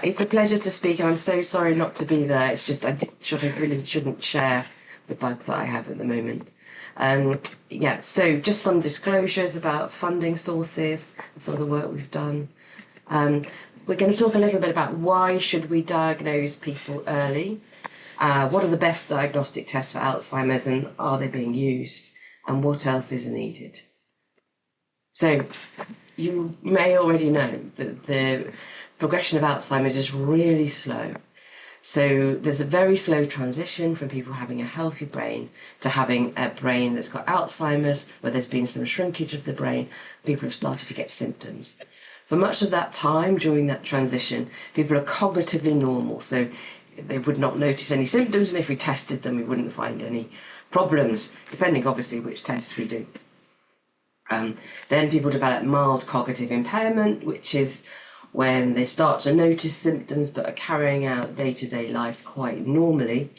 It's a pleasure to speak, and I'm so sorry not to be there. It's just really shouldn't share the bug that I have at the moment. Yeah, so just some disclosures about funding sources and some of the work we've done. We're going to talk a little bit about why should we diagnose people early, what are the best diagnostic tests for Alzheimer's and are they being used, and what else is needed. So you may already know that the progression of Alzheimer's is really slow. So there's a very slow transition from people having a healthy brain to having a brain that's got Alzheimer's, where there's been some shrinkage of the brain. People have started to get symptoms. For much of that time during that transition, people are cognitively normal, so they would not notice any symptoms, and if we tested them, we wouldn't find any problems, depending obviously which tests we do. Then people develop mild cognitive impairment, which is when they start to notice symptoms but are carrying out day-to-day life quite normally,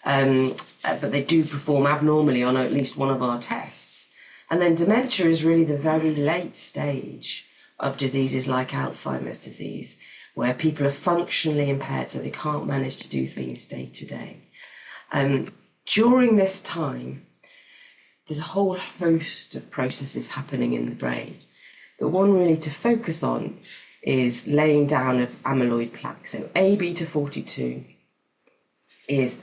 but they do perform abnormally on at least one of our tests. And then dementia is really the very late stage of diseases like Alzheimer's disease, where people are functionally impaired, so they can't manage to do things day to day. During this time, there's a whole host of processes happening in the brain. The one really to focus on is laying down of amyloid plaque. So A-beta-42 is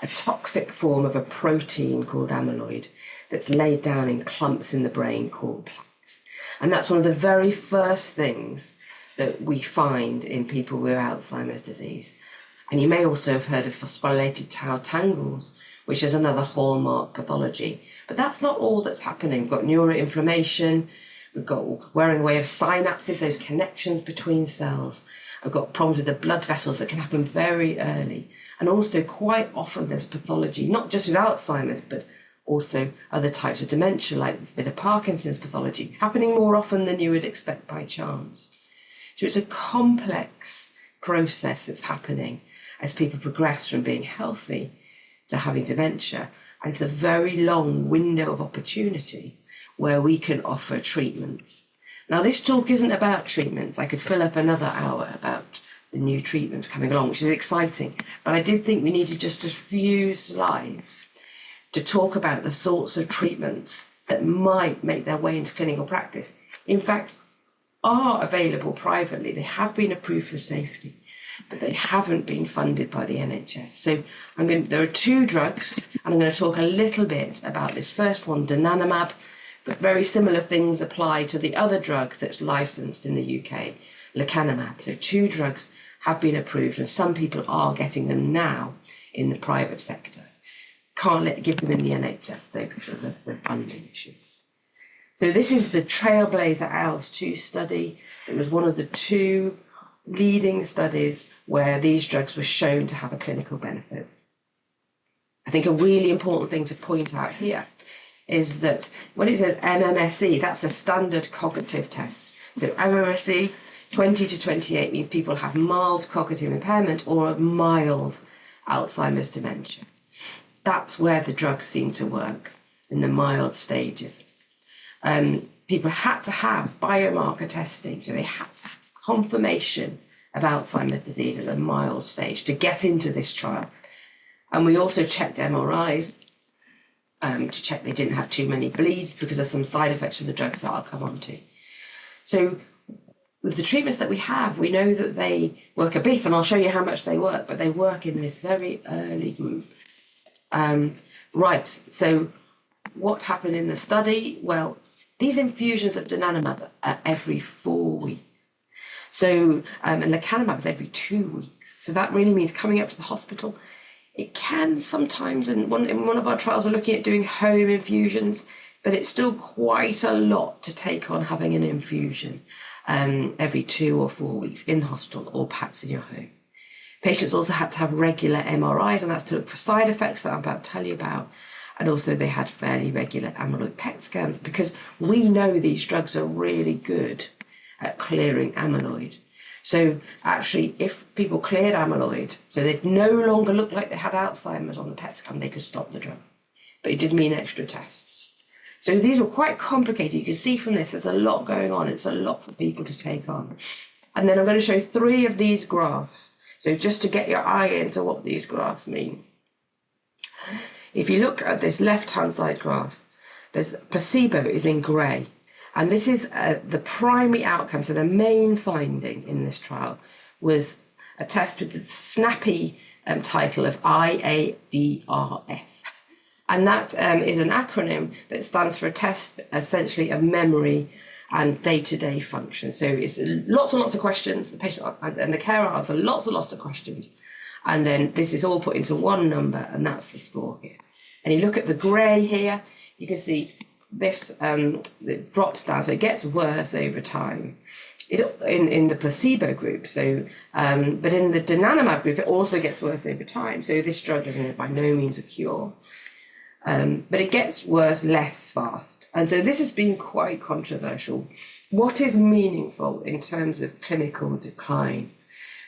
a toxic form of a protein called amyloid that's laid down in clumps in the brain called plaques. And that's one of the very first things that we find in people with Alzheimer's disease. And you may also have heard of phosphorylated tau tangles, which is another hallmark pathology. But that's not all that's happening. We've got neuroinflammation, we've got wearing away of synapses, those connections between cells. I've got problems with the blood vessels that can happen very early. And also quite often there's pathology, not just with Alzheimer's, but also other types of dementia, like this bit of Parkinson's pathology, happening more often than you would expect by chance. So it's a complex process that's happening as people progress from being healthy to having dementia. And it's a very long window of opportunity where we can offer treatments. Now, this talk isn't about treatments. I could fill up another hour about the new treatments coming along, which is exciting. But I did think we needed just a few slides to talk about the sorts of treatments that might make their way into clinical practice. In fact, are available privately. They have been approved for safety, but they haven't been funded by the NHS. So there are two drugs, and I'm going to talk a little bit about this first one, donanemab, but very similar things apply to the other drug that's licensed in the UK, lecanemab. So two drugs have been approved, and some people are getting them now in the private sector. Can't give them in the NHS, though, because of the funding issue. So this is the Trailblazer ALS2 study. It was one of the two leading studies where these drugs were shown to have a clinical benefit. I think a really important thing to point out here is that when it says MMSE, that's a standard cognitive test. So MMSE 20 to 28 means people have mild cognitive impairment or a mild Alzheimer's dementia. That's where the drugs seem to work, in the mild stages. People had to have biomarker testing, so they had to have confirmation of Alzheimer's disease at a mild stage to get into this trial. And we also checked MRIs to check they didn't have too many bleeds because of some side effects of the drugs that I'll come on to. So with the treatments that we have, we know that they work a bit, and I'll show you how much they work, but they work in this very early group. Right, so what happened in the study? Well, these infusions of donanemab are every 4 weeks. So, and lecanemab is every 2 weeks. So that really means coming up to the hospital. It can sometimes, in one of our trials, we're looking at doing home infusions, but it's still quite a lot to take on having an infusion every 2 or 4 weeks in the hospital or perhaps in your home. Patients also had to have regular MRIs, and that's to look for side effects that I'm about to tell you about. And also they had fairly regular amyloid PET scans because we know these drugs are really good at clearing amyloid. So actually, if people cleared amyloid, so they'd no longer look like they had Alzheimer's on the PET scan, they could stop the drug. But it did mean extra tests. So these were quite complicated. You can see from this, there's a lot going on. It's a lot for people to take on. And then I'm going to show 3 of these graphs. So just to get your eye into what these graphs mean. If you look at this left-hand side graph, there's placebo is in grey. And this is the primary outcome. So the main finding in this trial was a test with the snappy title of IADRS. And that is an acronym that stands for a test essentially of memory and day-to-day function. So it's lots and lots of questions. The patient and the carer answer lots and lots of questions. And then this is all put into one number, and that's the score here. And you look at the grey here, you can see this it drops down, so it gets worse over time. In the placebo group, so but in the donanemab group, it also gets worse over time. So this drug is by no means a cure, but it gets worse less fast. And so this has been quite controversial. What is meaningful in terms of clinical decline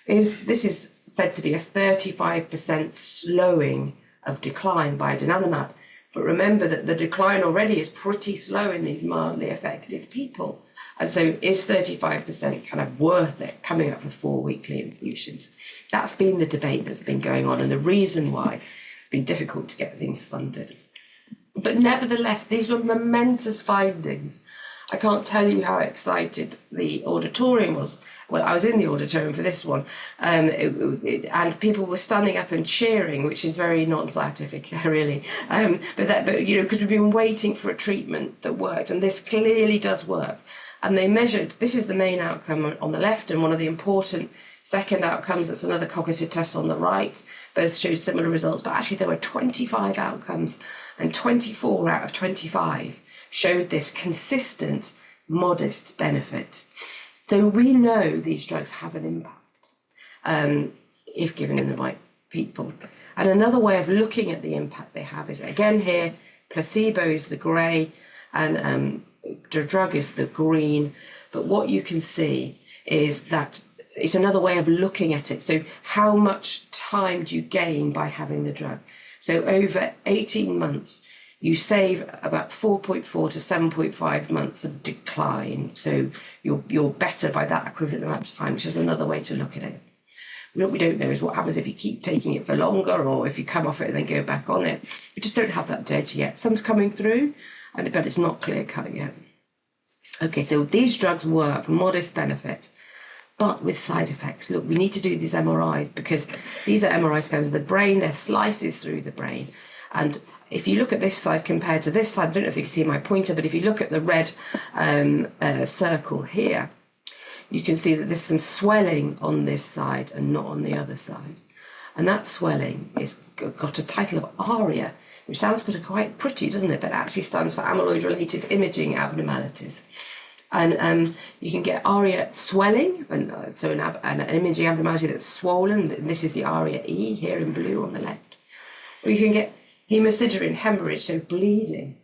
is this is said to be a 35% slowing of decline by donanemab. But remember that the decline already is pretty slow in these mildly affected people. And so is 35% kind of worth it coming up for 4 weekly infusions? That's been the debate that's been going on and the reason why it's been difficult to get things funded. But nevertheless, these were momentous findings. I can't tell you how excited the auditorium was. Well, I was in the auditorium for this one, and people were standing up and cheering, which is very non-scientific, really. But you know, because we've been waiting for a treatment that worked, and this clearly does work. And they measured. This is the main outcome on the left, and one of the important second outcomes. That's another cognitive test on the right. Both show similar results, but actually there were 25 outcomes, and 24 out of 25 showed this consistent, modest benefit. So we know these drugs have an impact if given in the right people. And another way of looking at the impact they have is, again here, placebo is the grey and the drug is the green. But what you can see is that it's another way of looking at it. So how much time do you gain by having the drug? So over 18 months, you save about 4.4 to 7.5 months of decline. So you're better by that equivalent amount of time, which is another way to look at it. What we don't know is what happens if you keep taking it for longer or if you come off it and then go back on it. We just don't have that data yet. Some's coming through, but it's not clear cut yet. Okay, so these drugs work, modest benefit, but with side effects. Look, we need to do these MRIs because these are MRI scans of the brain. They're slices through the brain. And if you look at this side compared to this side, I don't know if you can see my pointer, but if you look at the red circle here, you can see that there's some swelling on this side and not on the other side. And that swelling is got a title of ARIA, which sounds quite pretty, doesn't it? But it actually stands for amyloid-related imaging abnormalities. And you can get ARIA swelling, and so an imaging abnormality that's swollen. This is the ARIA-E here in blue on the left. Or you can get hemosiderin hemorrhage, so bleeding.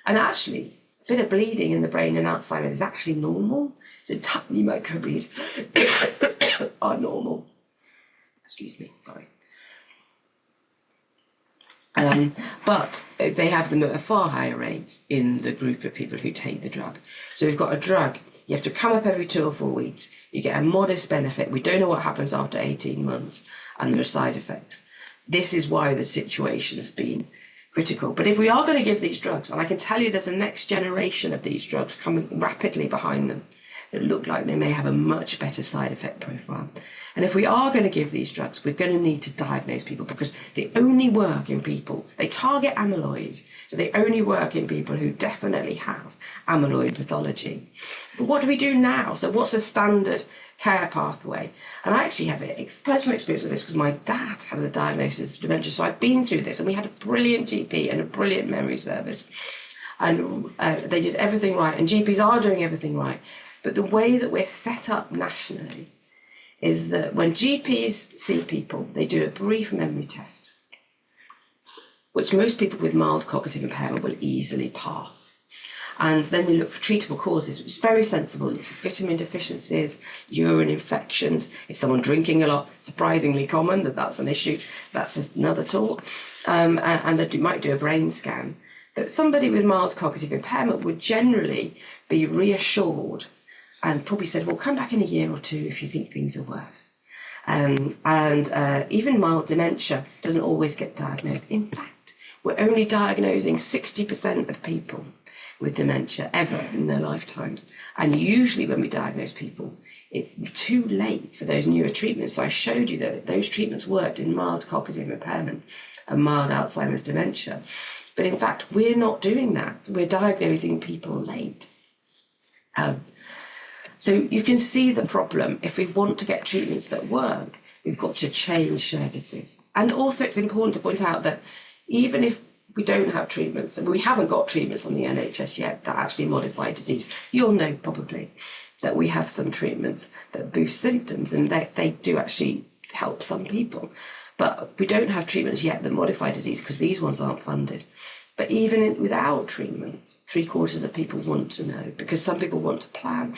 And actually, a bit of bleeding in the brain in Alzheimer's is actually normal. So tiny microbleeds are normal. Excuse me, sorry. But they have them at a far higher rate in the group of people who take the drug. So we've got a drug, you have to come up every 2 or 4 weeks, you get a modest benefit, we don't know what happens after 18 months, and there are side effects. This is why the situation has been critical. But if we are going to give these drugs, and I can tell you there's a next generation of these drugs coming rapidly behind them that look like they may have a much better side effect profile. And if we are going to give these drugs, we're going to need to diagnose people because they only work in people, they target amyloid, so they only work in people who definitely have amyloid pathology. But what do we do now? So what's a standard care pathway? And I actually have personal experience with this because my dad has a diagnosis of dementia, so I've been through this, and we had a brilliant GP and a brilliant memory service. And they did everything right, and GPs are doing everything right. But the way that we're set up nationally is that when GPs see people, they do a brief memory test, which most people with mild cognitive impairment will easily pass. And then we look for treatable causes, which is very sensible. Look for vitamin deficiencies, urine infections. Is someone drinking a lot? Surprisingly common that's an issue. That's another talk. And they might do a brain scan. But somebody with mild cognitive impairment would generally be reassured and probably said, well, come back in a year or two if you think things are worse. Even mild dementia doesn't always get diagnosed. In fact, we're only diagnosing 60% of people with dementia ever in their lifetimes. And usually when we diagnose people, it's too late for those newer treatments. So I showed you that those treatments worked in mild cognitive impairment and mild Alzheimer's dementia. But in fact, we're not doing that. We're diagnosing people late. So you can see the problem. If we want to get treatments that work, we've got to change services. And also it's important to point out that even if we don't have treatments, and we haven't got treatments on the NHS yet that actually modify disease, you'll know probably that we have some treatments that boost symptoms, and they do actually help some people. But we don't have treatments yet that modify disease because these ones aren't funded. But even without treatments, 3/4 of people want to know, because some people want to plan.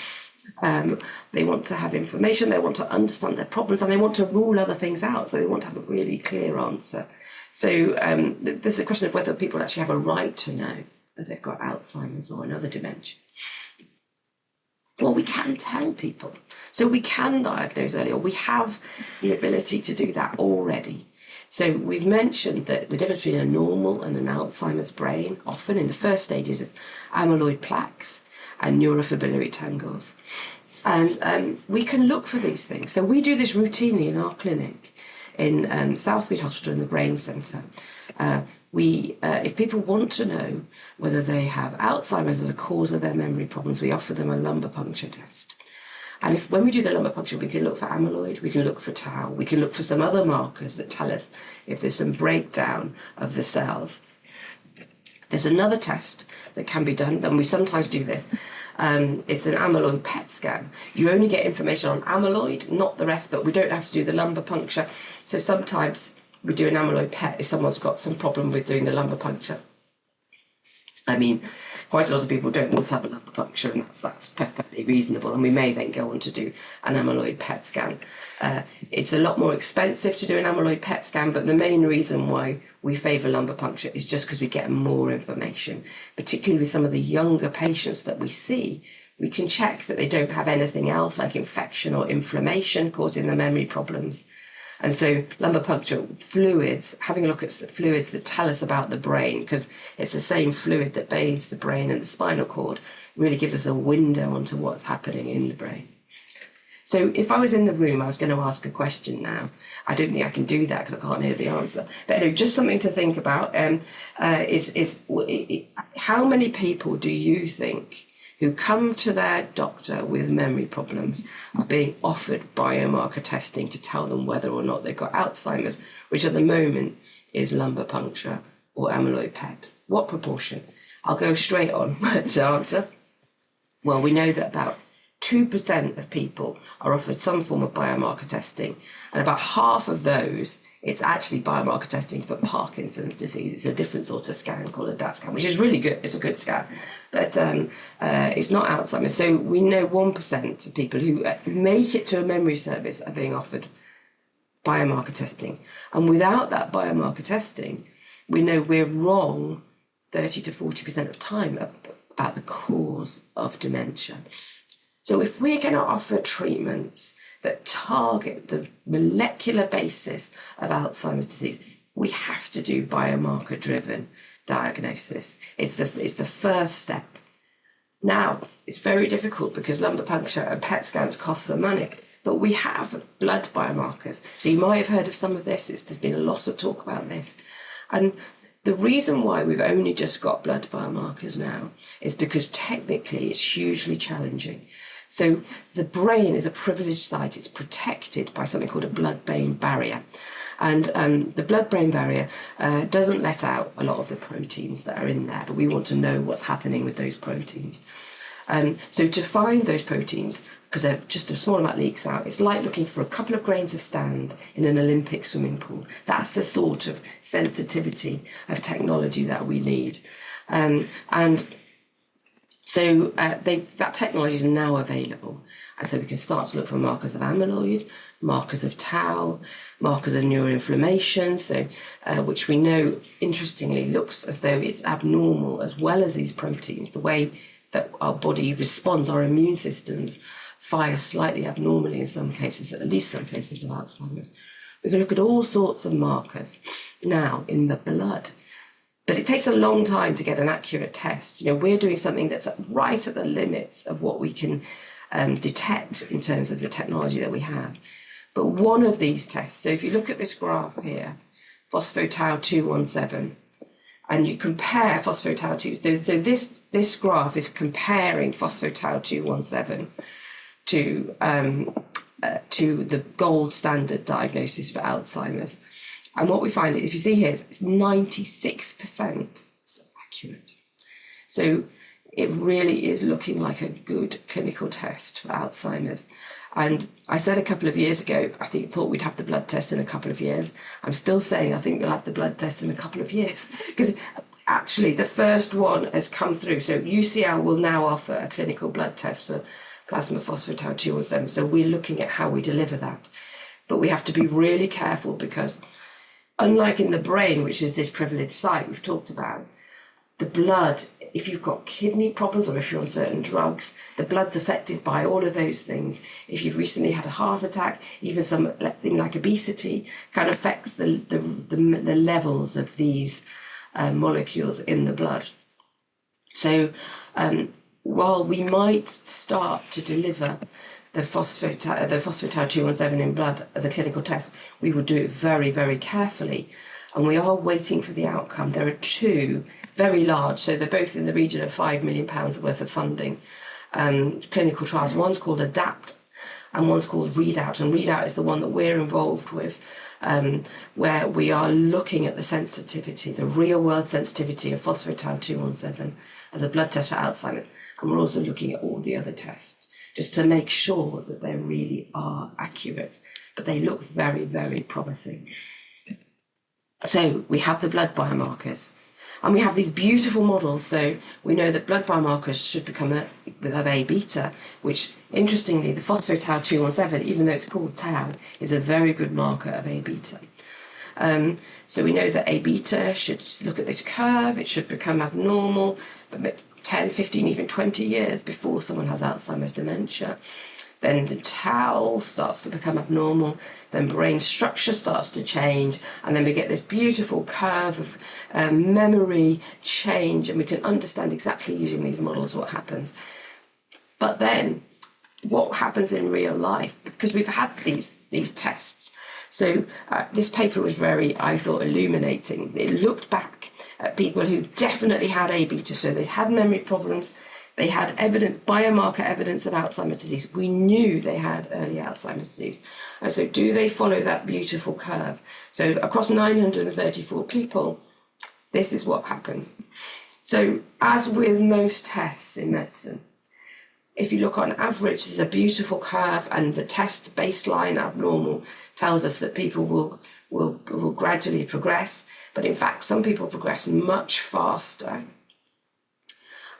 They want to have information, they want to understand their problems, and they want to rule other things out. So they want to have a really clear answer. So there's a question of whether people actually have a right to know that they've got Alzheimer's or another dementia. Well, we can tell people. So we can diagnose earlier. We have the ability to do that already. So we've mentioned that the difference between a normal and an Alzheimer's brain, often in the first stages, is amyloid plaques and neurofibrillary tangles. And we can look for these things. So we do this routinely in our clinic in Southmead Hospital in the Brain Centre. If people want to know whether they have Alzheimer's as a cause of their memory problems, we offer them a lumbar puncture test. And when we do the lumbar puncture, we can look for amyloid, we can look for tau, we can look for some other markers that tell us if there's some breakdown of the cells. There's another test that can be done, and we sometimes do this. It's an amyloid PET scan. You only get information on amyloid, not the rest, but we don't have to do the lumbar puncture. So sometimes we do an amyloid PET if someone's got some problem with doing the lumbar puncture. I mean, quite a lot of people don't want to have a lumbar puncture, and that's perfectly reasonable. And we may then go on to do an amyloid PET scan. It's a lot more expensive to do an amyloid PET scan, but the main reason why we favour lumbar puncture is just because we get more information, particularly with some of the younger patients that we see. We can check that they don't have anything else like infection or inflammation causing the memory problems. And so lumbar puncture fluids, having a look at the fluids that tell us about the brain, because it's the same fluid that bathes the brain and the spinal cord, really gives us a window onto what's happening in the brain. So if I was in the room, I was going to ask a question now. I don't think I can do that because I can't hear the answer. But anyway, just something to think about is how many people do you think who come to their doctor with memory problems are being offered biomarker testing to tell them whether or not they've got Alzheimer's, which at the moment is lumbar puncture or amyloid PET? What proportion? I'll go straight on to answer. Well, we know that about 2% of people are offered some form of biomarker testing, and about half of those, it's actually biomarker testing for Parkinson's disease. It's a different sort of scan called a DAT scan, which is really good. It's a good scan, but it's not Alzheimer's. So we know 1% of people who make it to a memory service are being offered biomarker testing. And without that biomarker testing, we know we're wrong 30 to 40% of time about the cause of dementia. So if we're going to offer treatments that target the molecular basis of Alzheimer's disease, we have to do biomarker-driven diagnosis. It's the first step. Now, it's very difficult because lumbar puncture and PET scans cost some money, but we have blood biomarkers. So you might have heard of some of this. There's been a lot of talk about this. And the reason why we've only just got blood biomarkers now is because technically it's hugely challenging. So the brain is a privileged site. It's protected by something called a blood-brain barrier. And the blood-brain barrier doesn't let out a lot of the proteins that are in there, but we want to know what's happening with those proteins. So to find those proteins, because just a small amount leaks out, it's like looking for a couple of grains of sand in an Olympic swimming pool. That's the sort of sensitivity of technology that we need. So that technology is now available. And so we can start to look for markers of amyloid, markers of tau, markers of neuroinflammation, which we know, interestingly, looks as though it's abnormal as well as these proteins. The way that our body responds, our immune systems fire slightly abnormally in some cases, at least some cases of Alzheimer's. We can look at all sorts of markers now in the blood. But it takes a long time to get an accurate test. You know, we're doing something that's right at the limits of what we can detect in terms of the technology that we have. But one of these tests, so if you look at this graph here, phospho-tau 217, and you compare phospho-tau 2, so this graph is comparing phospho-tau 217 to the gold standard diagnosis for Alzheimer's. And what we find, if you see here, it's 96% accurate. So it really is looking like a good clinical test for Alzheimer's. And I said a couple of years ago, thought we'd have the blood test in a couple of years. I'm still saying I think we'll have the blood test in a couple of years, because actually the first one has come through. So UCL will now offer a clinical blood test for plasma phospho-tau 217. So we're looking at how we deliver that. But we have to be really careful, because unlike in the brain, which is this privileged site we've talked about, the blood, if you've got kidney problems or if you're on certain drugs, the blood's affected by all of those things. If you've recently had a heart attack, even something like obesity can affect the levels of these molecules in the blood. So while we might start to deliver the phospho-tau 217 in blood as a clinical test, we would do it very, very carefully. And we are waiting for the outcome. There are two very large, so they're both in the region of £5 million worth of funding, clinical trials. One's called ADAPT and one's called READOUT. And READOUT is the one that we're involved with, where we are looking at the sensitivity, the real world sensitivity of phospho-tau 217 as a blood test for Alzheimer's. And we're also looking at all the other tests, just to make sure that they really are accurate. But they look very, very promising. So we have the blood biomarkers, and we have these beautiful models. So we know that blood biomarkers should become with A beta, which interestingly, the phospho-tau 217, even though it's called tau, is a very good marker of A beta. So we know that A beta should look at this curve. It should become abnormal, but 10, 15, even 20 years before someone has Alzheimer's dementia. Then the tau starts to become abnormal, then brain structure starts to change, and then we get this beautiful curve of memory change, and we can understand exactly using these models what happens. But then what happens in real life, because we've had these tests. So this paper was very, I thought, illuminating. It looked back at people who definitely had A beta, so they had memory problems. They had evidence, biomarker evidence of Alzheimer's disease. We knew they had early Alzheimer's disease. And so do they follow that beautiful curve? So across 934 people, this is what happens. So as with most tests in medicine, if you look on average, there's a beautiful curve, and the test baseline abnormal tells us that people will gradually progress. But in fact, some people progress much faster,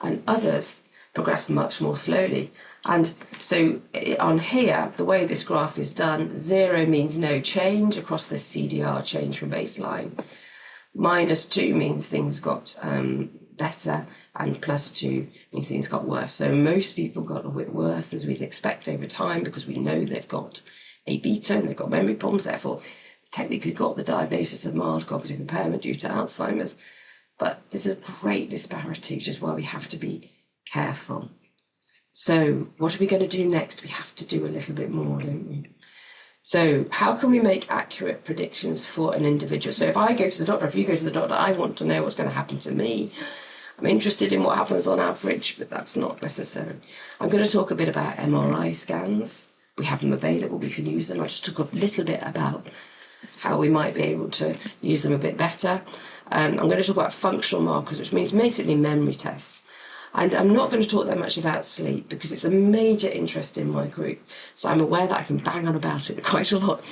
and others progress much more slowly. And so on here, the way this graph is done, 0 means no change across the CDR change from baseline. -2 means things got better, and +2 means things got worse. So most people got a bit worse, as we'd expect over time, because we know they've got A beta and they've got memory problems, therefore technically got the diagnosis of mild cognitive impairment due to Alzheimer's. But there's a great disparity, which is why we have to be careful. So what are we going to do next? We have to do a little bit more, don't we? So how can we make accurate predictions for an individual? So if I go to the doctor, if you go to the doctor, I want to know what's going to happen to me. I'm interested in what happens on average, but that's not necessary. I'm going to talk a bit about MRI scans. We have them available, we can use them. I just talk a little bit about how we might be able to use them a bit better. I'm going to talk about functional markers, which means basically memory tests. And I'm not going to talk that much about sleep, because it's a major interest in my group. So I'm aware that I can bang on about it quite a lot.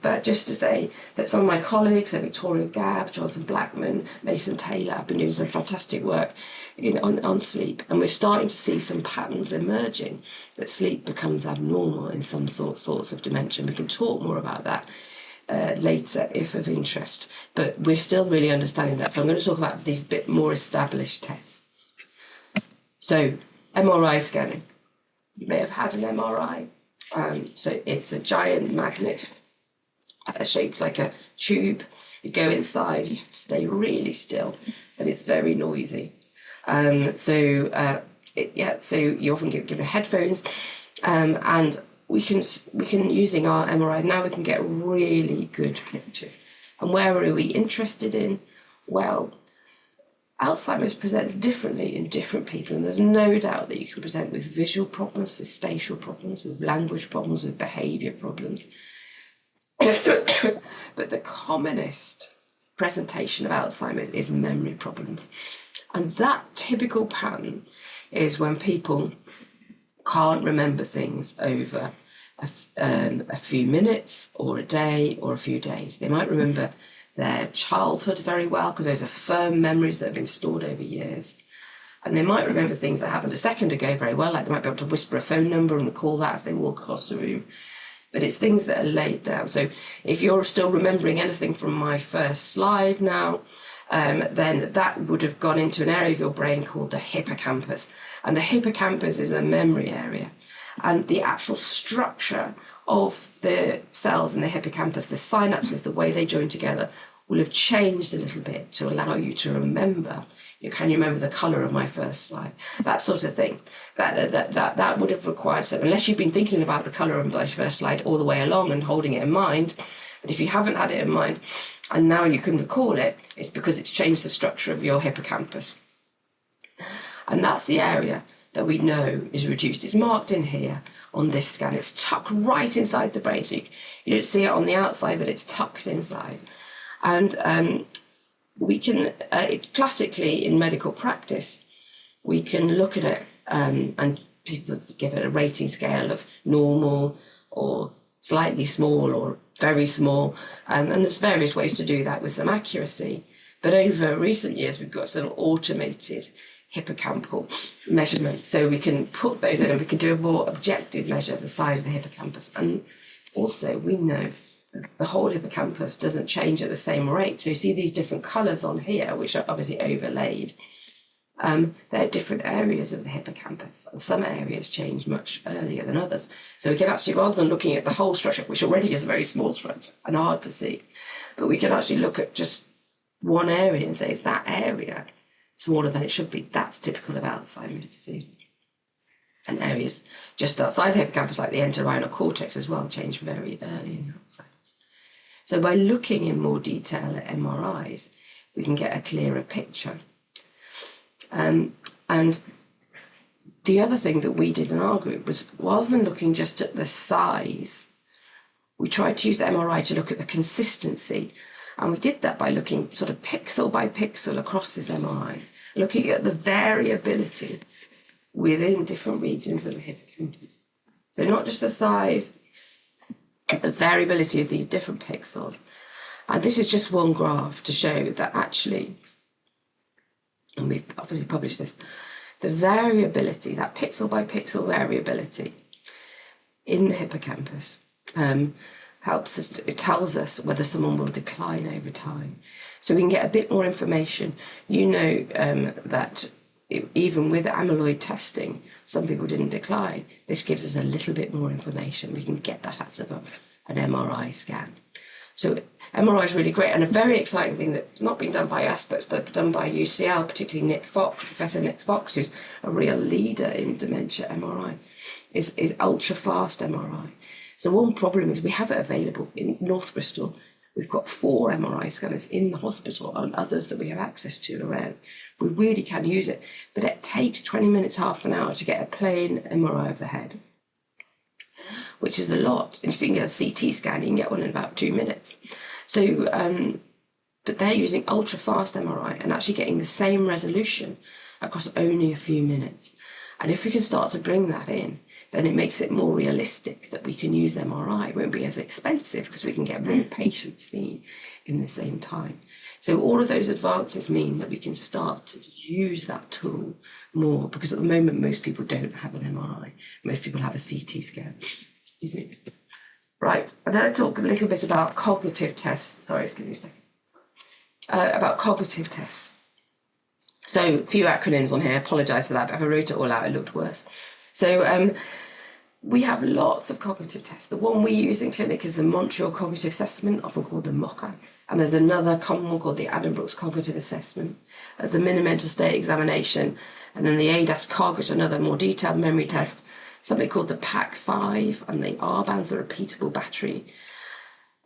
But just to say that some of my colleagues, so Victoria Gabb, Jonathan Blackman, Mason Taylor, have been doing some fantastic work on sleep. And we're starting to see some patterns emerging, that sleep becomes abnormal in some sorts of dementia. We can talk more about that later if of interest. But we're still really understanding that. So I'm going to talk about these bit more established tests. So MRI scanning. You may have had an MRI. So it's a giant magnet shaped like a tube. You go inside, you have to stay really still, but it's very noisy. So you often get given headphones, and we can using our MRI now we can get really good pictures. And where are we interested in? Well, Alzheimer's presents differently in different people, and there's no doubt that you can present with visual problems, with spatial problems, with language problems, with behaviour problems. But the commonest presentation of Alzheimer's is memory problems. And that typical pattern is when people can't remember things over a few minutes or a day or a few days. They might remember their childhood very well because those are firm memories that have been stored over years. And they might remember things that happened a second ago very well, like they might be able to whisper a phone number and recall that as they walk across the room. But it's things that are laid down. So if you're still remembering anything from my first slide now, then that would have gone into an area of your brain called the hippocampus. And the hippocampus is a memory area. And the actual structure of the cells in the hippocampus, the synapses, the way they join together, will have changed a little bit to allow you to remember. Can you remember the colour of my first slide? That sort of thing. That would have required some, unless you've been thinking about the colour of my first slide all the way along and holding it in mind. But if you haven't had it in mind and now you can recall it, it's because it's changed the structure of your hippocampus. And that's the area that we know is reduced. It's marked in here on this scan. It's tucked right inside the brain. So you don't see it on the outside, but it's tucked inside. And we can, classically in medical practice, we can look at it and people give it a rating scale of normal or slightly small or very small. And there's various ways to do that with some accuracy. But over recent years, we've got some automated hippocampal measurements. So we can put those in and we can do a more objective measure of the size of the hippocampus. And also we know the whole hippocampus doesn't change at the same rate. So you see these different colours on here, which are obviously overlaid. They're different areas of the hippocampus, and some areas change much earlier than others. So we can actually, rather than looking at the whole structure, which already is a very small structure and hard to see, but we can actually look at just one area and say, is that area smaller than it should be? That's typical of Alzheimer's disease. And areas just outside the hippocampus, like the entorhinal cortex as well, change very early in Alzheimer's. So by looking in more detail at MRIs, we can get a clearer picture. And the other thing that we did in our group was, rather than looking just at the size, we tried to use the MRI to look at the consistency. And we did that by looking sort of pixel by pixel across this MRI, looking at the variability within different regions of the hippocampus. So not just the size, but the variability of these different pixels. And this is just one graph to show that actually, and we've obviously published this, the variability, that pixel by pixel variability in the hippocampus helps us, it tells us whether someone will decline over time. So we can get a bit more information. You know that even with amyloid testing, some people didn't decline. This gives us a little bit more information. We can get that out of an MRI scan. So MRI is really great, and a very exciting thing that's not been done by us, but done by UCL, particularly Nick Fox, Professor Nick Fox, who's a real leader in dementia MRI, is ultra-fast MRI. So one problem is we have it available in North Bristol. We've got 4 MRI scanners in the hospital and others that we have access to around. We really can use it, but it takes 20 minutes, half an hour to get a plain MRI of the head, which is a lot. And if you can get a CT scan, you can get one in about 2 minutes. So, but they're using ultra-fast MRI and actually getting the same resolution across only a few minutes. And if we can start to bring that in, then it makes it more realistic that we can use MRI. It won't be as expensive because we can get more patients seen in the same time. So all of those advances mean that we can start to use that tool more, because at the moment most people don't have an MRI. Most people have a CT scan. Excuse me. Right, and then I talk a little bit about cognitive tests. Sorry, excuse me a second. About cognitive tests. So a few acronyms on here, I apologise for that, but if I wrote it all out, it looked worse. So we have lots of cognitive tests. The one we use in clinic is the Montreal Cognitive Assessment, often called the MOCA. And there's another common one called the Addenbrooke's Cognitive Assessment. There's a mini-mental state examination, and then the ADAS-COG, another more detailed memory test, something called the PAC-5, and the R-bands, the repeatable battery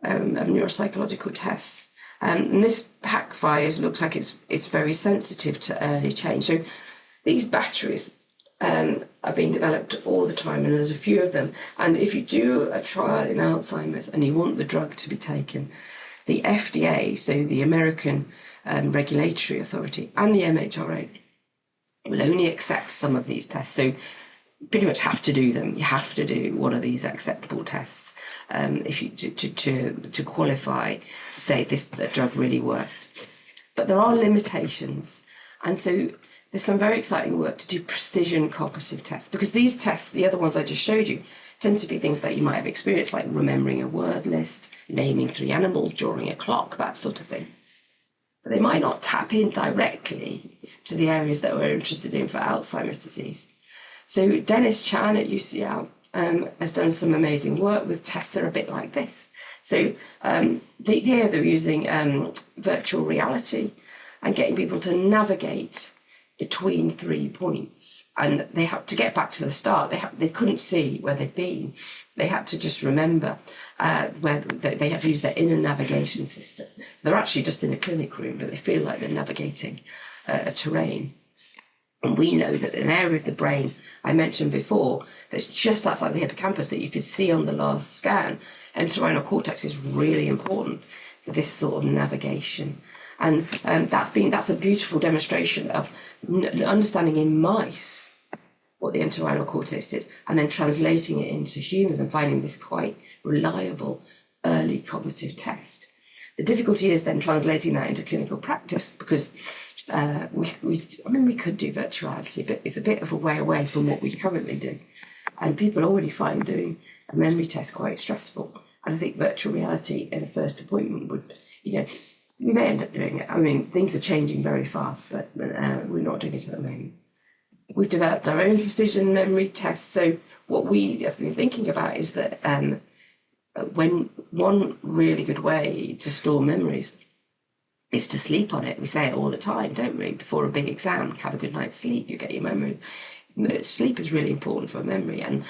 of neuropsychological tests. And this PAC-5 looks like it's very sensitive to early change. So these batteries are being developed all the time, and there's a few of them. And if you do a trial in Alzheimer's and you want the drug to be taken, the FDA, so the American Regulatory Authority, and the MHRA will only accept some of these tests. So you pretty much have to do them. You have to do one of these acceptable tests if you to qualify to say this drug really worked. But there are limitations, and so there's some very exciting work to do precision cognitive tests, because these tests, the other ones I just showed you, tend to be things that you might have experienced, like remembering a word list, naming 3 animals, drawing a clock, that sort of thing. But they might not tap in directly to the areas that we're interested in for Alzheimer's disease. So Dennis Chan at UCL has done some amazing work with tests that are a bit like this. So here they're using virtual reality and getting people to navigate between 3 points, and they had to get back to the start. They couldn't see where they'd been. They had to just remember where they had to use their inner navigation system. They're actually just in a clinic room, but they feel like they're navigating a terrain. And we know that an area of the brain I mentioned before that's just outside the hippocampus that you could see on the last scan, entorhinal cortex, is really important for this sort of navigation. And that's a beautiful demonstration of understanding in mice what the entorhinal cortex is, and then translating it into humans and finding this quite reliable early cognitive test. The difficulty is then translating that into clinical practice, because we could do virtuality, but it's a bit of a way away from what we currently do. And people already find doing a memory test quite stressful. And I think virtual reality in a first appointment would, we may end up doing it. I mean, things are changing very fast, but we're not doing it at the moment. We've developed our own precision memory tests. So what we have been thinking about is that when one really good way to store memories is to sleep on it. We say it all the time, don't we? Before a big exam, have a good night's sleep, you get your memory. Sleep is really important for memory, and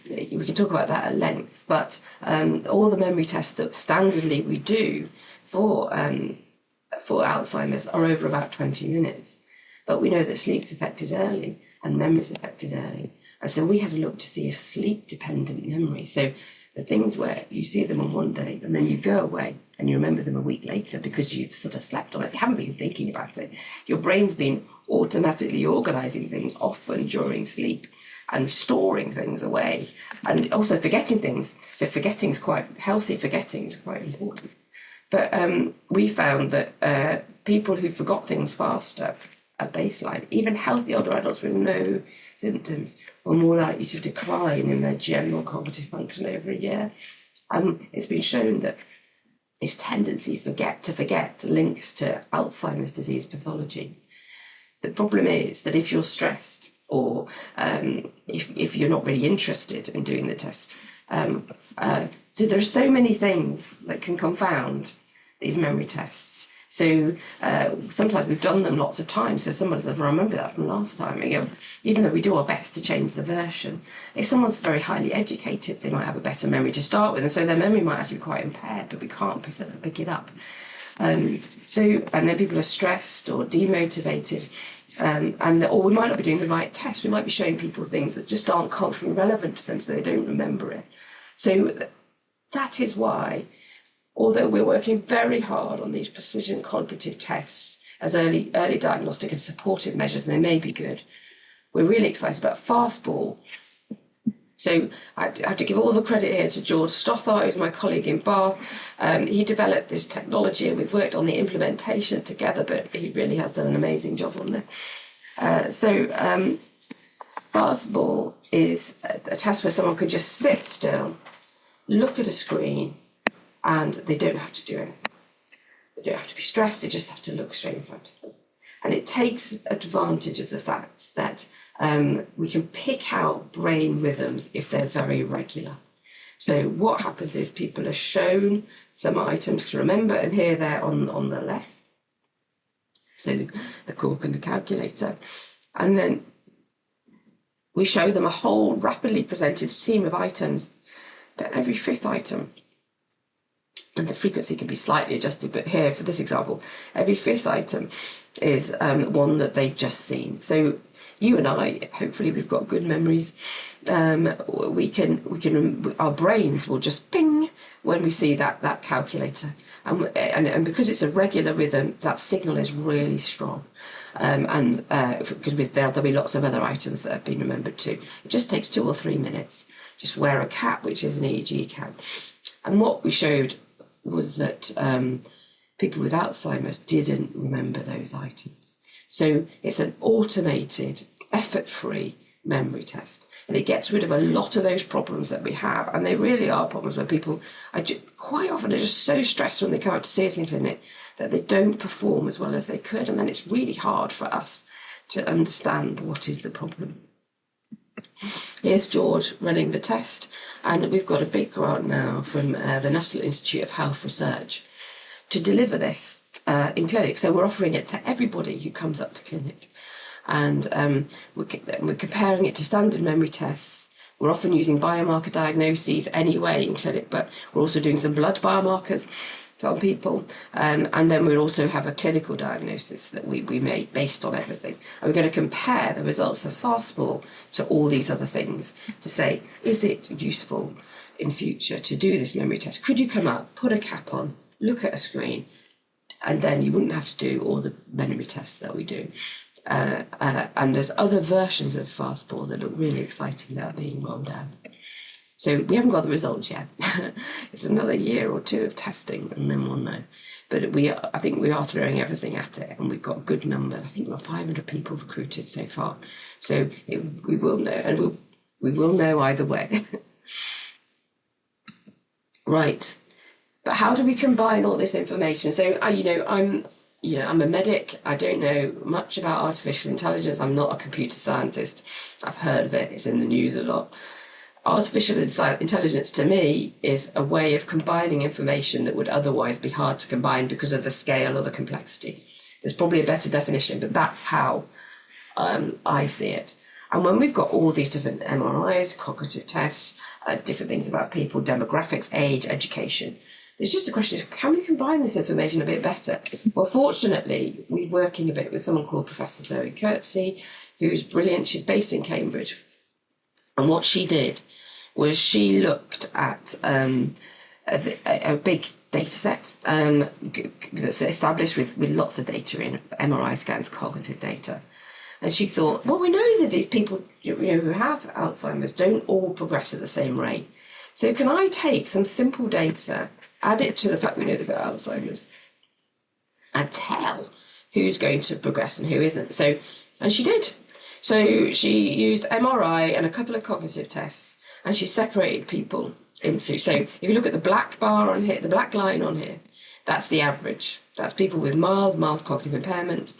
we can talk about that at length. But all the memory tests that standardly we do for Alzheimer's are over about 20 minutes. But we know that sleep's affected early and memory's affected early. And so we had a look to see if sleep-dependent memory, so the things where you see them on one day and then you go away and you remember them a week later because you've sort of slept on it. You haven't been thinking about it. Your brain's been automatically organising things often during sleep and storing things away and also forgetting things. So forgetting's quite healthy. Forgetting's quite important. But we found that people who forgot things faster at baseline, even healthy older adults with no symptoms, were more likely to decline in their general cognitive function over a year. It's been shown that this tendency to forget links to Alzheimer's disease pathology. The problem is that if you're stressed or if you're not really interested in doing the test, so there are so many things that can confound these memory tests. So sometimes we've done them lots of times, so someone says, well, I remember that from last time. Even though we do our best to change the version, if someone's very highly educated, they might have a better memory to start with, and so their memory might actually be quite impaired, but we can't pick it up. And then people are stressed or demotivated, or we might not be doing the right test. We might be showing people things that just aren't culturally relevant to them, so they don't remember it. So that is why, although we're working very hard on these precision cognitive tests as early diagnostic and supportive measures, and they may be good, we're really excited about fastball. So I have to give all the credit here to George Stothart, who's my colleague in Bath. He developed this technology and we've worked on the implementation together, but he really has done an amazing job on this. Fastball is a test where someone can just sit still, look at a screen, and they don't have to do anything. They don't have to be stressed, they just have to look straight in front of them. And it takes advantage of the fact that we can pick out brain rhythms if they're very regular. So what happens is people are shown some items to remember, and here they're on the left. So the cork and the calculator. And then we show them a whole rapidly presented stream of items, but every fifth item, and the frequency can be slightly adjusted, but here for this example, every fifth item is one that they've just seen. So you and I, hopefully we've got good memories. We can our brains will just ping when we see that calculator, and because it's a regular rhythm, that signal is really strong. Because there'll be lots of other items that have been remembered too. It just takes 2 or 3 minutes. Just wear a cap, which is an EEG cap. And what we showed was that people with Alzheimer's didn't remember those items. So it's an automated, effort-free memory test. And it gets rid of a lot of those problems that we have. And they really are problems where people quite often are just so stressed when they come out to see us in clinic that they don't perform as well as they could. And then it's really hard for us to understand what is the problem. Here's George running the test. And we've got a big grant now from the National Institute of Health Research to deliver this in clinic. So we're offering it to everybody who comes up to clinic. And we're comparing it to standard memory tests. We're often using biomarker diagnoses anyway in clinic, but we're also doing some blood biomarkers on people. And then we'll also have a clinical diagnosis that we make based on everything. And we're going to compare the results of fastball to all these other things to say, is it useful in future to do this memory test? Could you come up, put a cap on, look at a screen, and then you wouldn't have to do all the memory tests that we do. And there's other versions of fastball that look really exciting that are being rolled out. So we haven't got the results yet. It's another year or 2 of testing, and then we'll know. But I think we are throwing everything at it, and we've got a good number. I think we've got 500 people recruited so far. So we will know, and we will know either way. Right. But how do we combine all this information? So I'm a medic. I don't know much about artificial intelligence. I'm not a computer scientist. I've heard of it. It's in the news a lot. Artificial intelligence to me is a way of combining information that would otherwise be hard to combine because of the scale or the complexity. There's probably a better definition, but that's how I see it. And when we've got all these different MRIs, cognitive tests, different things about people, demographics, age, education, it's just a question of, can we combine this information a bit better? Well, fortunately, we're working a bit with someone called Professor Liz Coulthard, who's brilliant. She's based in Cambridge. And what she did was she looked at a big data set that's established with lots of data in MRI scans, cognitive data. And she thought, well, we know that these people who have Alzheimer's don't all progress at the same rate. So can I take some simple data, add it to the fact we know they've got Alzheimer's, and tell who's going to progress and who isn't? And she did. So she used MRI and a couple of cognitive tests, and she separated people into. So if you look at the black bar on here, the black line on here, that's the average. That's people with mild cognitive impairment,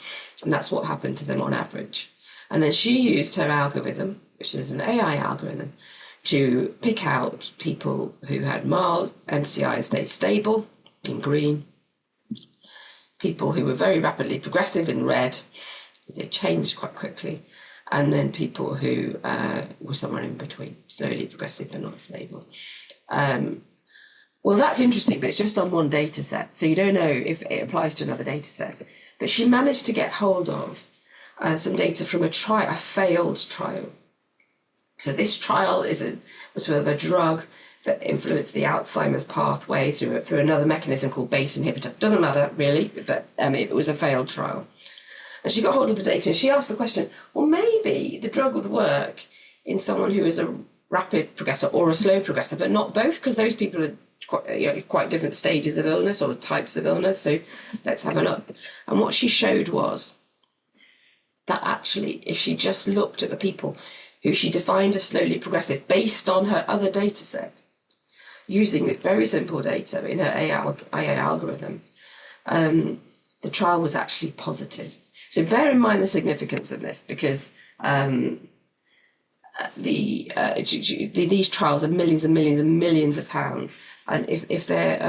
and that's what happened to them on average. And then she used her algorithm, which is an AI algorithm, to pick out people who had mild MCI and stayed stable in green, people who were very rapidly progressive in red, they changed quite quickly, and then people who were somewhere in between, slowly progressive but not stable. Well, that's interesting, but it's just on one data set, so you don't know if it applies to another data set. But she managed to get hold of some data from a failed trial. So this trial was sort of a drug that influenced the Alzheimer's pathway through another mechanism called BACE inhibitor. Doesn't matter, really, but it was a failed trial. And she got hold of the data and she asked the question, well, maybe the drug would work in someone who is a rapid progressor or a slow progressor, but not both, because those people are quite different stages of illness or types of illness. So let's have a look. And what she showed was that actually, if she just looked at the people who she defined as slowly progressive based on her other data set, using very simple data in her AI algorithm, the trial was actually positive. So bear in mind the significance of this, because these trials are millions and millions and millions of pounds, and if they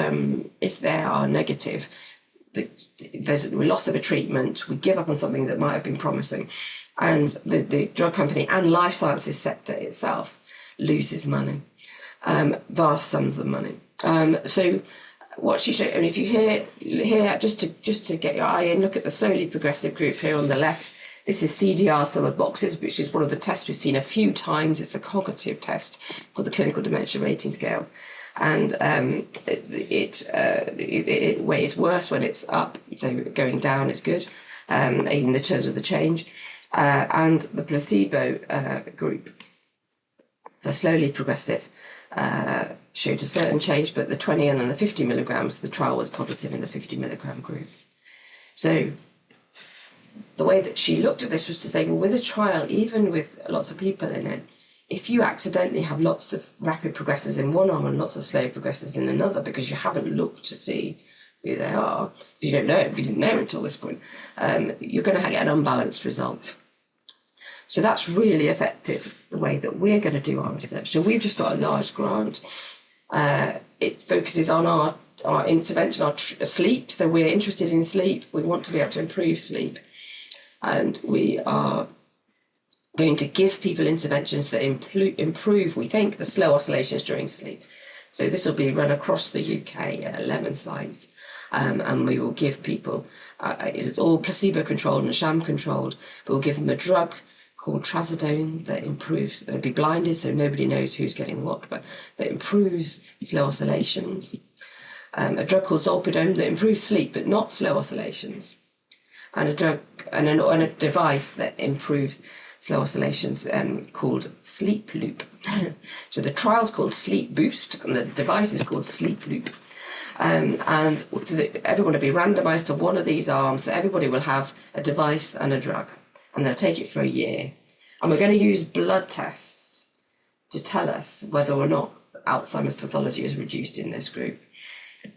are negative, there's a loss of a treatment. We give up on something that might have been promising, and the drug company and life sciences sector itself loses money, vast sums of money. So what she showed, and if you hear just to get your eye in, look at the slowly progressive group here on the left. This is CDR sum of boxes, which is one of the tests we've seen a few times. It's a cognitive test called the Clinical Dementia Rating Scale, and it weighs worse when it's up. So going down is good, even in terms of the change. And the placebo group, the slowly progressive, showed a certain change, but the 20 and the 50 milligrams, the trial was positive in the 50 milligram group. So the way that she looked at this was to say, well, with a trial, even with lots of people in it, if you accidentally have lots of rapid progressors in one arm and lots of slow progressors in another, because you haven't looked to see who they are, because you don't know, you didn't know until this point, you're going to get an unbalanced result. So that's really effective, the way that we're going to do our research. So we've just got a large grant. It focuses on our intervention, our sleep. So we're interested in sleep. We want to be able to improve sleep. And we are going to give people interventions that improve, we think, the slow oscillations during sleep. So this will be run across the UK at 11 sites. And we will give people, it's all placebo-controlled and sham-controlled, but we'll give them a drug called trazodone that improves, they'll be blinded so nobody knows who's getting what, but that improves slow oscillations. A drug called zolpidem that improves sleep but not slow oscillations. And a drug and a device that improves slow oscillations called Sleep Loop. So the trial's called Sleep Boost and the device is called Sleep Loop. And everyone will be randomised to one of these arms, so everybody will have a device and a drug, and they'll take it for a year. And we're going to use blood tests to tell us whether or not Alzheimer's pathology is reduced in this group.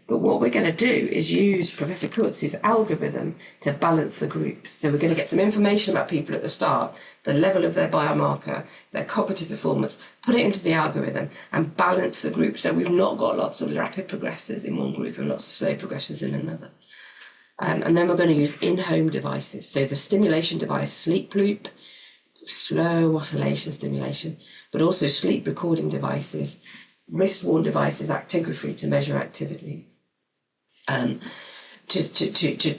But what we're going to do is use Professor Coulthard's algorithm to balance the groups. So we're going to get some information about people at the start, the level of their biomarker, their cognitive performance, put it into the algorithm and balance the group. So we've not got lots of rapid progressors in one group and lots of slow progressors in another. And then we're going to use in-home devices. So the stimulation device, Sleep Loop, slow oscillation stimulation, but also sleep recording devices, wrist-worn devices, actigraphy to measure activity, to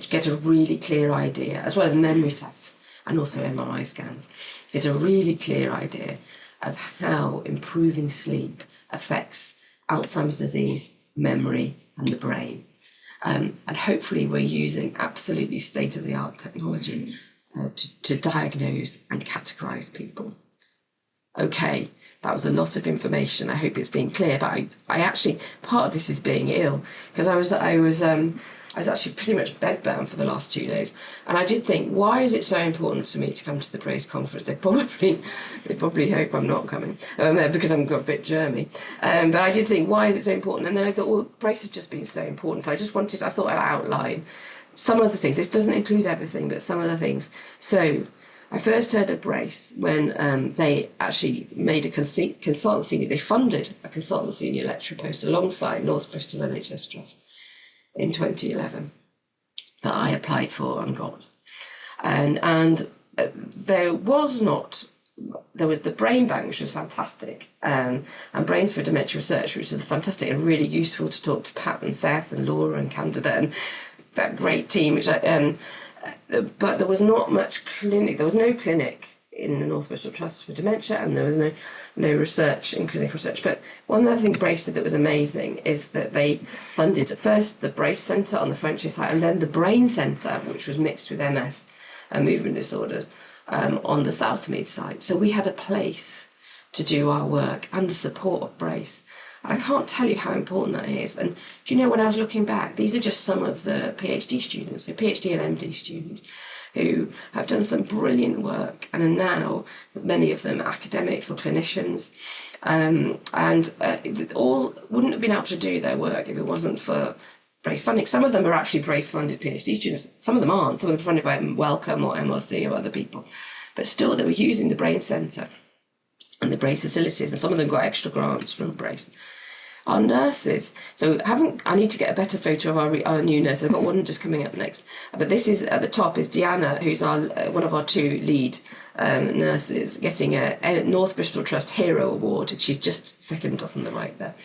get a really clear idea, as well as memory tests and also MRI scans, get a really clear idea of how improving sleep affects Alzheimer's disease, memory and the brain. And hopefully we're using absolutely state-of-the-art technology to diagnose and categorise people. Okay, that was a lot of information. I hope it's been clear, but I actually, part of this is being ill, because I was actually pretty much bedbound for the last 2 days, and I did think, why is it so important to me to come to the Brace conference? They probably hope I'm not coming because I'm got a bit germy. But I did think, why is it so important? And then I thought, well, Brace has just been so important, so I thought I'd outline some of the things. This doesn't include everything, but some of the things. So I first heard of Brace when they actually made a consultancy. They funded a consultancy in the electoral post alongside North Bristol NHS Trust in 2011 that I applied for and got. And there was the Brain Bank, which was fantastic, and Brains for Dementia Research, which was fantastic and really useful to talk to Pat and Seth and Laura and Candida and that great team, which but there was not much clinic. There was no clinic in the North Bristol Trust for Dementia, and there was no research in clinical research. But one other thing Brace did that was amazing is that they funded first the Brace Centre on the French side, and then the Brain Centre, which was mixed with MS and movement disorders, on the Southmead side. So we had a place to do our work and the support of Brace. I can't tell you how important that is. And do you know, when I was looking back, these are just some of the PhD students, so PhD and MD students, who have done some brilliant work and are now, many of them, academics or clinicians, and all wouldn't have been able to do their work if it wasn't for brace funding. Some of them are actually brace funded PhD students. Some of them aren't. Some of them are funded by Wellcome or MRC or other people. But still, they were using the Brain Centre and the Brace facilities, and some of them got extra grants from Brace. Our nurses, so I need to get a better photo of our new nurse. I've got one just coming up next. But this is, at the top is Deanna, who's one of our two lead nurses, getting a North Bristol Trust Hero Award. She's just second off on the right there.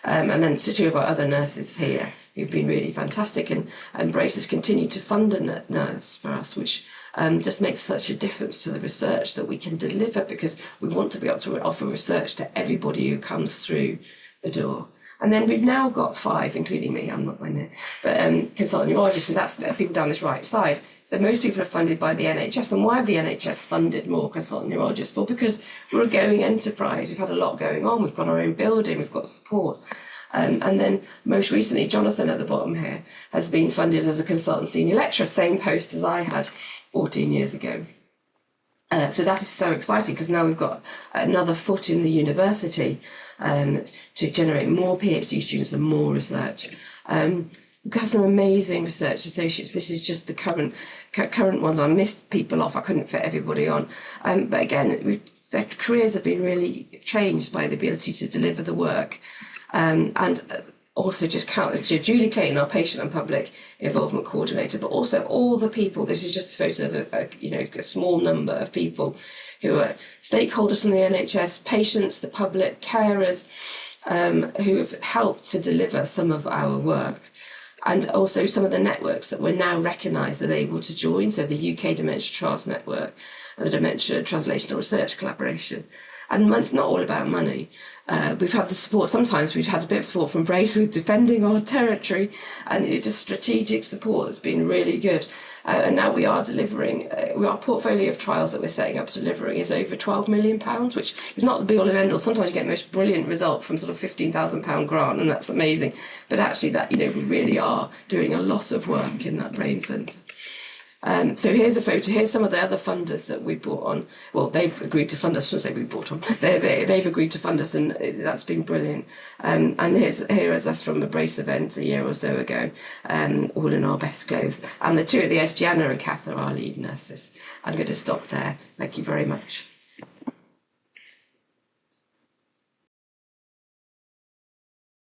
And then two of our other nurses here who've been really fantastic, and Brace has continued to fund a nurse for us, which just makes such a difference to the research that we can deliver, because we want to be able to offer research to everybody who comes through the door. And then we've now got 5, including me, I'm not one there, but consultant neurologists, so that's people down this right side. So most people are funded by the NHS. And why have the NHS funded more consultant neurologists? Well, because we're a going enterprise. We've had a lot going on. We've got our own building. We've got support. And then most recently, Jonathan at the bottom here has been funded as a consultant senior lecturer, same post as I had 14 years ago. So that is so exciting, because now we've got another foot in the university to generate more PhD students and more research. We've got some amazing research associates. This is just the current ones. I missed people off. I couldn't fit everybody on. But again, their careers have been really changed by the ability to deliver the work. And also just count Julie Clayton, our patient and public involvement coordinator, but also all the people. This is just a photo of a small number of people who are stakeholders from the NHS, patients, the public, carers, who have helped to deliver some of our work. And also some of the networks that we're now recognised and able to join, so the UK Dementia Trials Network and the Dementia Translational Research Collaboration. And it's not all about money. We've had the support, sometimes we've had a bit of support from Brace with defending our territory, and just strategic support has been really good. And now we are delivering, our portfolio of trials that we're setting up delivering is over £12 million, which is not the be all and end all. Sometimes you get the most brilliant result from sort of £15,000 grant, and that's amazing. But actually that, we really are doing a lot of work in that brain centre. So here's a photo. Here's some of the other funders that we brought on. Well, they've agreed to fund us. I shouldn't say we brought on. They've agreed to fund us, and that's been brilliant. And here is us from the Brace event a year or so ago, all in our best clothes. And the two at the edge, Gianna and Kath, are our lead nurses. I'm going to stop there. Thank you very much.